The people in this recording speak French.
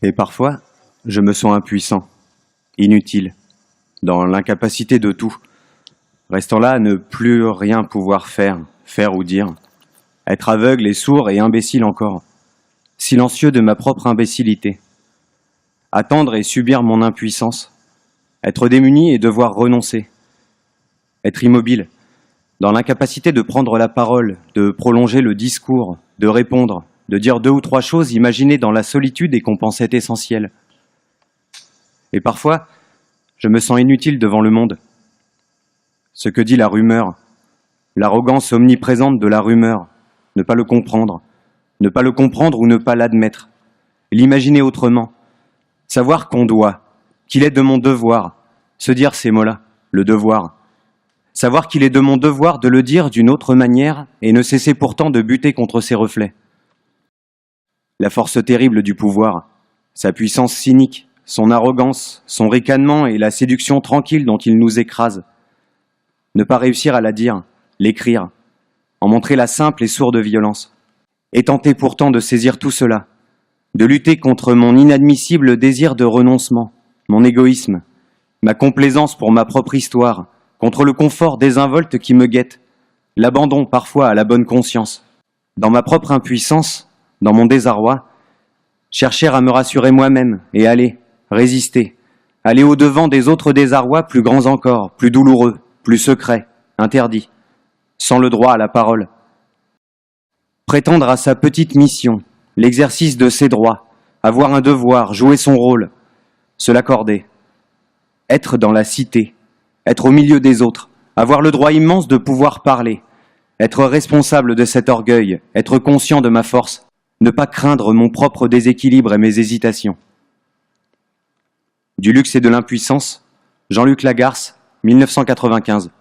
Et parfois, je me sens impuissant, inutile, dans l'incapacité de tout, restant là à ne plus rien pouvoir faire ou dire, être aveugle et sourd et imbécile encore, silencieux de ma propre imbécilité, attendre et subir mon impuissance, être démuni et devoir renoncer, être immobile, dans l'incapacité de prendre la parole, de prolonger le discours, de répondre, de dire 2 ou 3 choses imaginées dans la solitude et qu'on pensait essentielles. Et parfois, je me sens inutile devant le monde. Ce que dit la rumeur, l'arrogance omniprésente de la rumeur, ne pas le comprendre ou ne pas l'admettre, l'imaginer autrement, savoir qu'on doit, qu'il est de mon devoir, se dire ces mots-là, le devoir, savoir qu'il est de mon devoir de le dire d'une autre manière et ne cesser pourtant de buter contre ses reflets. La force terrible du pouvoir, sa puissance cynique, son arrogance, son ricanement et la séduction tranquille dont il nous écrase. Ne pas réussir à la dire, l'écrire, en montrer la simple et sourde violence. Et tenter pourtant de saisir tout cela, de lutter contre mon inadmissible désir de renoncement, mon égoïsme, ma complaisance pour ma propre histoire, contre le confort désinvolte qui me guette, l'abandon parfois à la bonne conscience. Dans ma propre impuissance, dans mon désarroi, chercher à me rassurer moi-même et aller, résister, aller au-devant des autres désarrois plus grands encore, plus douloureux, plus secrets, interdits, sans le droit à la parole. Prétendre à sa petite mission, l'exercice de ses droits, avoir un devoir, jouer son rôle, se l'accorder. Être dans la cité, être au milieu des autres, avoir le droit immense de pouvoir parler, être responsable de cet orgueil, être conscient de ma force, ne pas craindre mon propre déséquilibre et mes hésitations. Du luxe et de l'impuissance, Jean-Luc Lagarce, 1995.